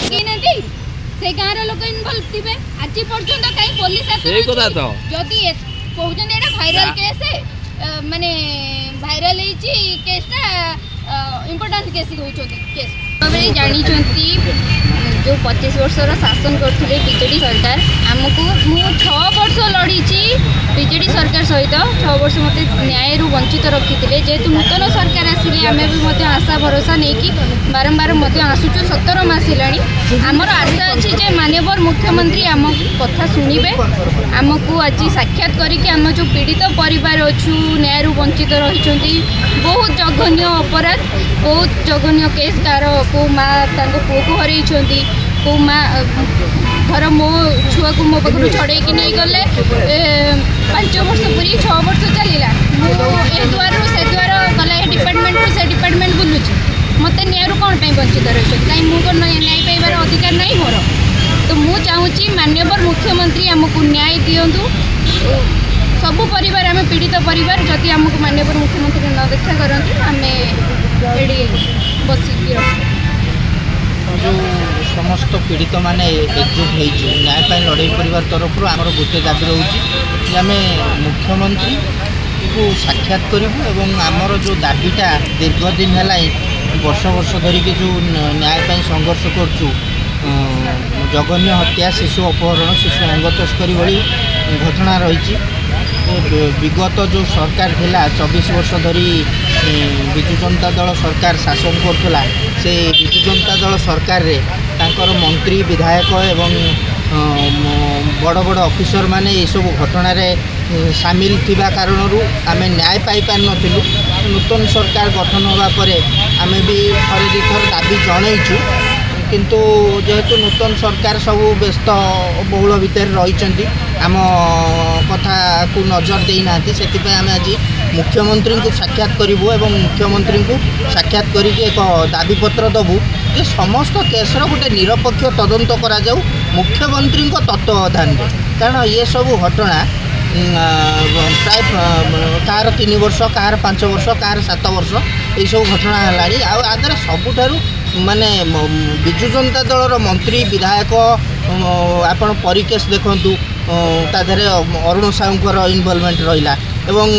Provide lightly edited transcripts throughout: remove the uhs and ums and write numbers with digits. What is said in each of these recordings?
डकई ना से गाँव लोक इनवल्व थे आज पर्यटन कहीं पुलिस जदि कहते एटा भाइराल केस माने भाइराल केसटा इम्पोर्टाट केस कहते जानी जो 25 वर्षर शासन करते बीजेडी सरकार आमको मु 6 वर्ष लड़ी बीजेडी सरकार सहित 6 वर्ष मत न्याय वंचित रखी थे जेहेतु नूतन सरकार आसिले आम भी आशा भरोसा नहीं कि बारंबार आसूचु 17 मास है आमर आशा अच्छी जे माननीय मुख्यमंत्री आम कथा शुणे आमको आज साक्षात करके आम जो पीड़ित परिवार अच्छु न्याय वंचित रही बहुत जघन्य अपराध बहुत जघन्य केस कार को माँ पुओ को हर को माँ घर मो छुआ को मो पाखु छड़े नहीं गले 5 वर्ष पूरी 6 वर्ष चलला ए द्वार से द्वार गला डिपार्टमेंट से डिपार्टमेंट बुलूची मत न्याय कौन वंचित रही कहीं मुझे न्याय पाइबार अधिकार नहीं मोर तो मुझे चाहूँगी माननीय मुख्यमंत्री आमको न्याय दिंतु सबु परिवार आम पीड़ित परिवार जदि आमको माननीय मुख्यमंत्री न देखा करती आम बस जो समस्त पीड़ित माने एकजुट हो न्याय लड़ाई परिवार तरफ आमर गोटे दाबी रोचे आम मुख्यमंत्री को साक्षात करूँ आमर जो दाबीटा दीर्घ दिन है वर्ष वर्ष धरिकी जो न्याय संघर्ष करूँ जघन्य हत्या शिशु अपहरण शिशु अंग तस्करी भली घटना रही विगत जो सरकार थिला 24 वर्ष धरी विजु जनता दल सरकार शासन करथला से विजु जनता दल सरकार रे तांकर मंत्री विधायक एवं बड़ बड़ ऑफिसर माने ये सब घटना रे सामिल थिबा कारणरू आमे न्याय पाई पार नथिलु नूतन सरकार गठन होगा परे आमे भी थरे दिथर दाबी जणैछु किंतु जेहेतु नूतन सरकार सब व्यस्त बहुल भितर रही आम कथा को नजर देना से आम आज मुख्यमंत्री को साक्षात करूँ और मुख्यमंत्री को साक्षात करके एक दाबीपत्र दबू कि समस्त केसर गोटे निरपेक्ष तदंत करा जाऊ मुख्यमंत्री तत्वावधान कारण ये सब घटना प्राय कार 3 वर्ष कार 5 वर्ष कार 7 वर्ष ये सब घटना है आदर सबुठारू माने विजु जनता दलर मंत्री विधायक आपण परिकेश देखु ताधे अरुण साहूर इनवल्वमेंट रहा एवं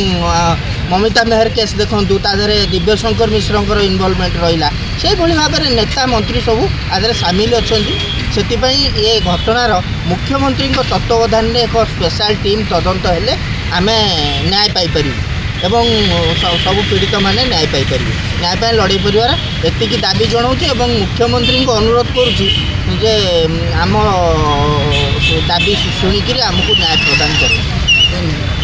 ममिता मेहर केस देखु ताधे दिव्यशंकर मिश्र इनवल्वमेंट रहा से भाव में नेता मंत्री सब आदि सामिल अच्छा से ये घटनार मुख्यमंत्री तत्वावधान में एक स्पेशल टीम तदंत हेले आमे न्याय पाइपर एवं सब पीड़ित माने न्याय पाइपर न्याय पाई लड़ाई परिवार एतिकी दाबी जनाऊँ और मुख्यमंत्री को अनुरोध करुँचे जे आम दाबी शुणिकी आमको न्याय प्रदान करें।